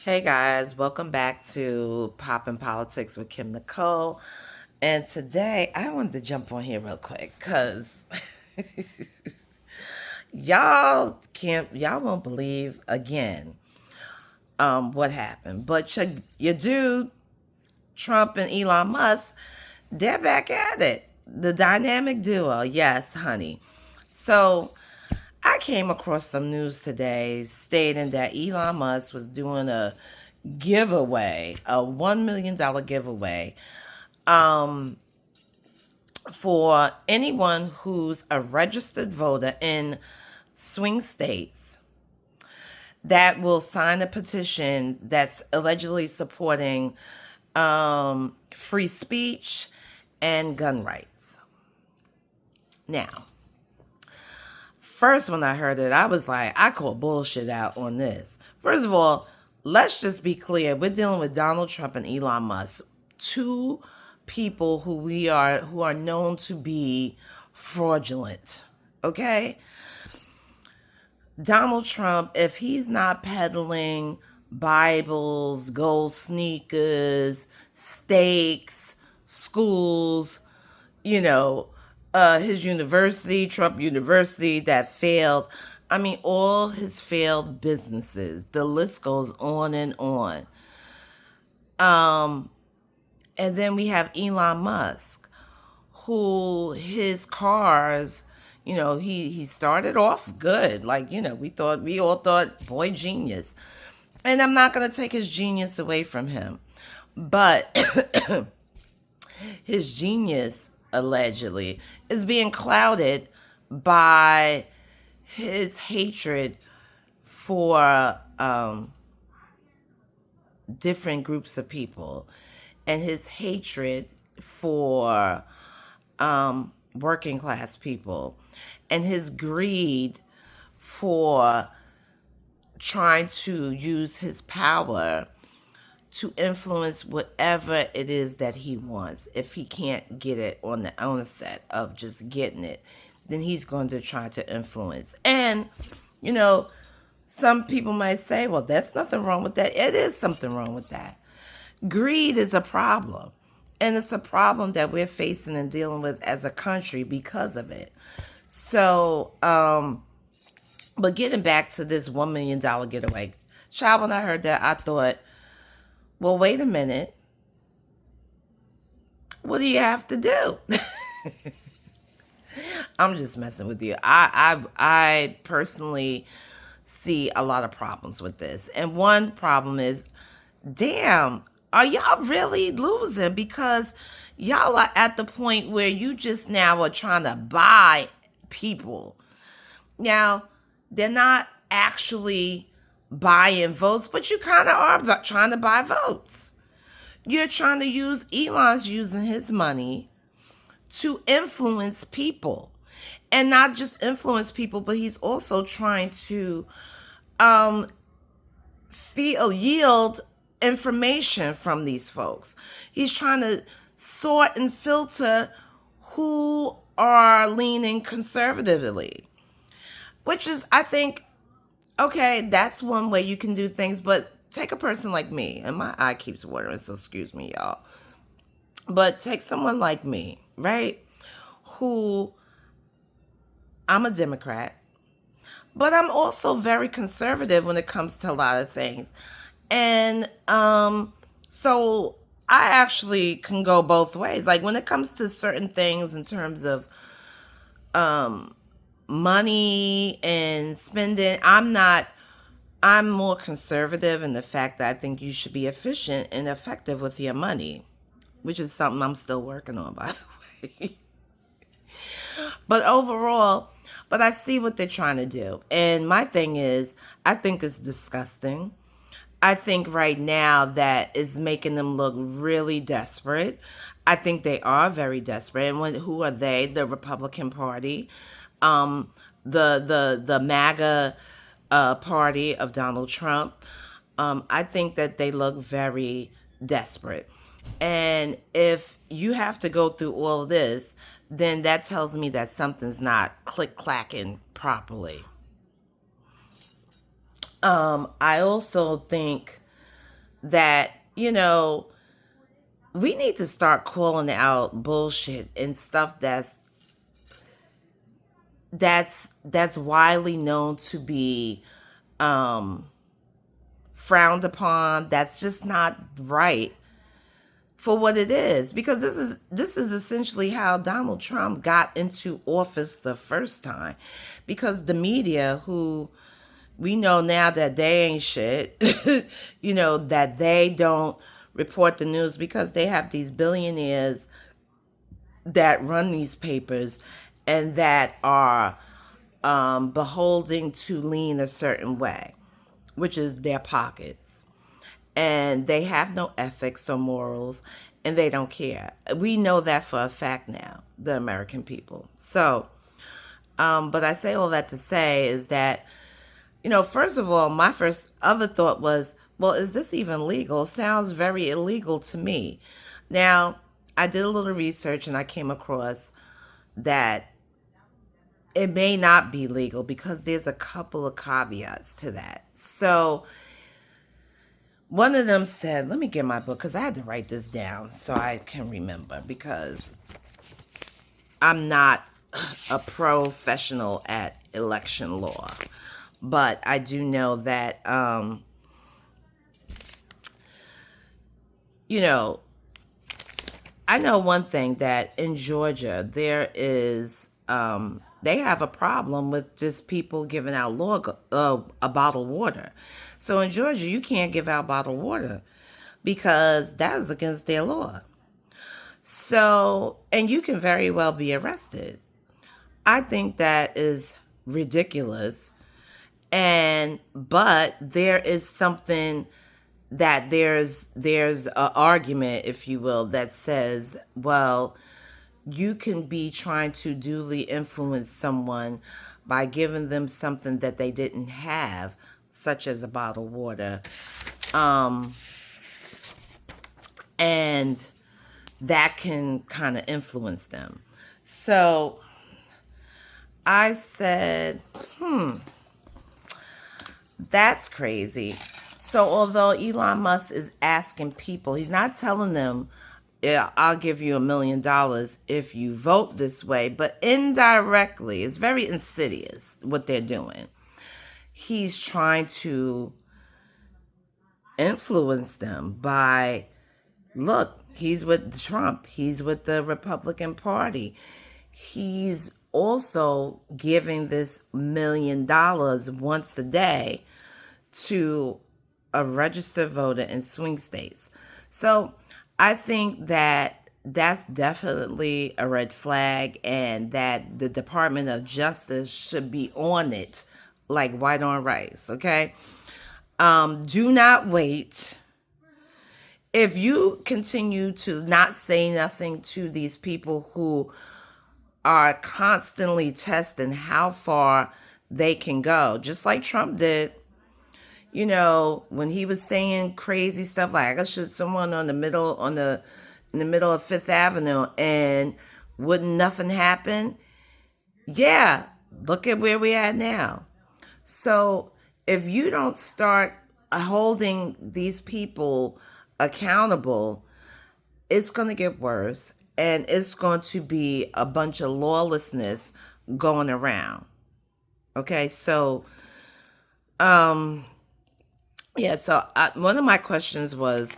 Hey guys, welcome back to Poppin' Politics with Kim Nicole. And today I wanted to jump on here real quick because y'all won't believe again what happened. But your dude, Trump and Elon Musk, they're back at it. The dynamic duo, yes, honey. So I came across some news today stating that Elon Musk was doing a giveaway, a $1 million giveaway, um, for anyone who's a registered voter in swing states that will sign a petition that's allegedly supporting free speech and gun rights. Now, first when I heard it, I was like, I call bullshit out on this. First of all, let's just be clear. We're dealing with Donald Trump and Elon Musk, two people who are known to be fraudulent. Okay? Donald Trump, if he's not peddling Bibles, gold sneakers, steaks, schools, his university, Trump University, that failed. I mean, all his failed businesses. The list goes on and on. And then we have Elon Musk, who his cars, he started off good. Like, we all thought, boy, genius. And I'm not going to take his genius away from him. But his genius, allegedly, is being clouded by his hatred for different groups of people and his hatred for working class people and his greed for trying to use his power to influence whatever it is that he wants. If he can't get it on the onset of just getting it, then he's going to try to influence. And, some people might say, well, there's nothing wrong with that. It is something wrong with that. Greed is a problem. And it's a problem that we're facing and dealing with as a country because of it. So, but getting back to this $1 million getaway. Child, when I heard that, I thought, well, wait a minute. What do you have to do? I'm just messing with you. I personally see a lot of problems with this. And one problem is, damn, are y'all really losing? Because y'all are at the point where you just now are trying to buy people. Now, they're not actually buying votes, but you kind of are trying to buy votes. You're trying to use, Elon's using his money to influence people. And not just influence people, but he's also trying to yield information from these folks. He's trying to sort and filter who are leaning conservatively, which is, I think, okay, that's one way you can do things, but take a person like me, and my eye keeps watering, so excuse me, y'all. But take someone like me, right? Who, I'm a Democrat, but I'm also very conservative when it comes to a lot of things. And so I actually can go both ways. Like when it comes to certain things in terms of money and spending, I'm more conservative in the fact that I think you should be efficient and effective with your money, which is something I'm still working on, by the way. But overall, but I see what they're trying to do. And my thing is, I think it's disgusting. I think right now that is making them look really desperate. I think they are very desperate. And who are they? The Republican Party, the MAGA party of Donald Trump. I think that they look very desperate. And if you have to go through all of this, then that tells me that something's not click-clacking properly. I also think that, we need to start calling out bullshit and stuff that's widely known to be um frowned upon, that's just not right for what it is, because this is essentially how Donald Trump got into office the first time, because the media, who we know now that they ain't shit, that they don't report the news, because they have these billionaires that run these papers and that are beholding to lean a certain way, which is their pockets. And they have no ethics or morals, and they don't care. We know that for a fact now, the American people. So, but I say all that to say is that, first of all, my first other thought was, well, is this even legal? Sounds very illegal to me. Now, I did a little research and I came across that it may not be legal, because there's a couple of caveats to that. So one of them said, let me get my book, because I had to write this down so I can remember, because I'm not a professional at election law. But I do know that, I know one thing, that in Georgia, there is, they have a problem with just people giving out a bottled water. So in Georgia, you can't give out bottled water because that is against their law. So, and you can very well be arrested. I think that is ridiculous. But there is something that there's an argument, if you will, that says, well, you can be trying to duly influence someone by giving them something that they didn't have, such as a bottle of water. And that can kind of influence them. So I said, that's crazy. So although Elon Musk is asking people, he's not telling them, yeah, I'll give you $1 million if you vote this way, but indirectly, it's very insidious what they're doing. He's trying to influence them by, look, he's with Trump, he's with the Republican Party. He's also giving this $1 million once a day to a registered voter in swing states. So I think that that's definitely a red flag, and that the Department of Justice should be on it like white on rice, okay? Do not wait. If you continue to not say nothing to these people who are constantly testing how far they can go, just like Trump did, when he was saying crazy stuff like, I gotta shoot someone in the middle of Fifth Avenue, and wouldn't nothing happen? Yeah, look at where we're at now. So if you don't start holding these people accountable, it's going to get worse, and it's going to be a bunch of lawlessness going around. Okay, so one of my questions was,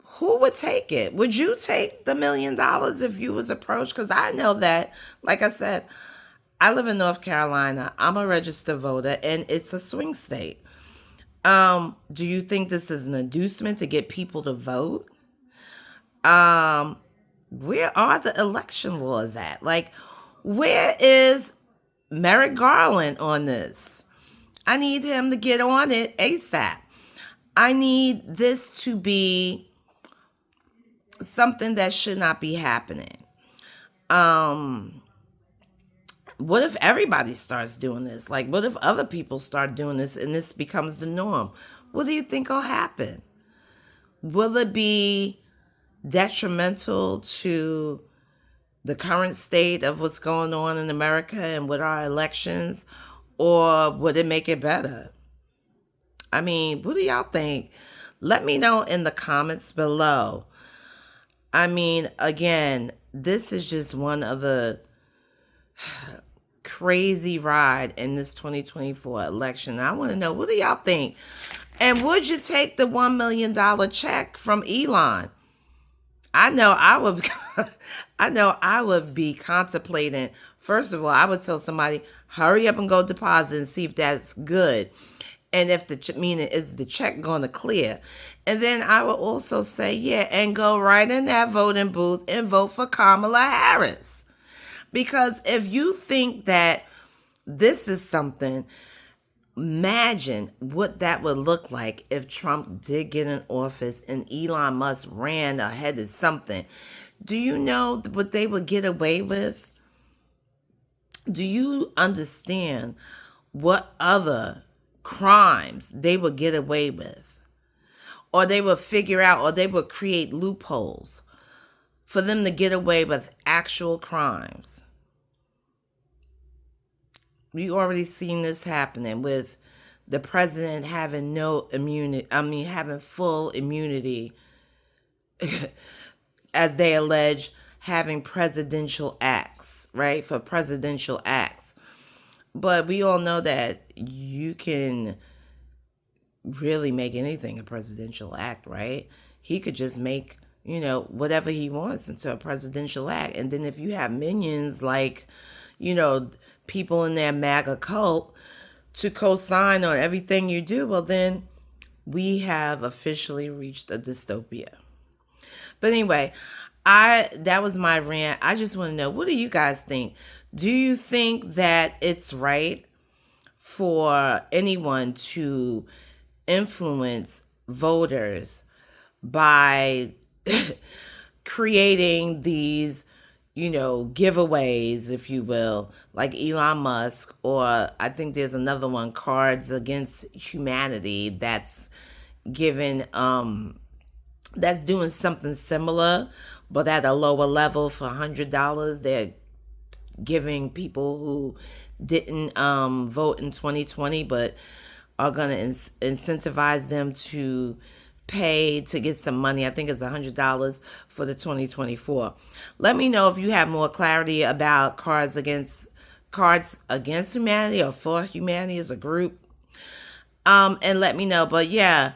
who would take it? Would you take the $1 million if you was approached? Because I know that, like I said, I live in North Carolina. I'm a registered voter, and it's a swing state. Do you think this is an inducement to get people to vote? Where are the election laws at? Like, where is Merrick Garland on this? I need him to get on it ASAP. I need this to be something that should not be happening. What if everybody starts doing this? Like, what if other people start doing this and this becomes the norm? What do you think will happen? Will it be detrimental to the current state of what's going on in America and with our elections, or would it make it better? I mean, what do y'all think? Let me know in the comments below. I mean, again, this is just one of the crazy ride in this 2024 election. I want to know, what do y'all think? And would you take the $1 million check from Elon? I know I would. I would be contemplating. First of all, I would tell somebody, hurry up and go deposit and see if that's good, and if meaning is the check going to clear. And then I would also say, yeah, and go right in that voting booth and vote for Kamala Harris. Because if you think that this is something, imagine what that would look like if Trump did get in office and Elon Musk ran ahead of something. Do you know what they would get away with? Do you understand what other crimes they would get away with? Or they would figure out, or they would create loopholes for them to get away with actual crimes. We already seen this happening with the president having no immunity. I mean, having full immunity, as they allege, having presidential acts, right? For presidential acts. But we all know that you can really make anything a presidential act, right? He could just make, whatever he wants into a presidential act. And then if you have minions like, people in their MAGA cult to co-sign on everything you do, well, then we have officially reached a dystopia. But anyway, that was my rant. I just want to know, what do you guys think? Do you think that it's right for anyone to influence voters by creating these, giveaways, if you will, like Elon Musk, or I think there's another one, Cards Against Humanity, that's given, that's doing something similar, but at a lower level for $100. They're giving people who didn't vote in 2020, but are going to incentivize them to pay to get some money. I think it's $100 for the 2024. Let me know if you have more clarity about Cards Against Humanity or For Humanity as a group. And let me know. But yeah,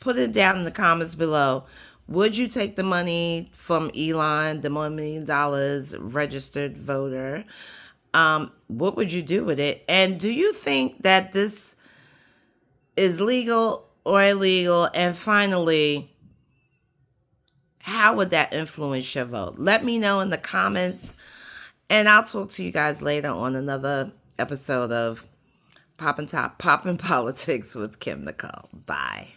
put it down in the comments below. Would you take the money from Elon, the $1 million registered voter? What would you do with it? And do you think that this is legal or illegal? And finally, how would that influence your vote? Let me know in the comments, and I'll talk to you guys later on another episode of Poppin' Politics with Kim Nicole. Bye.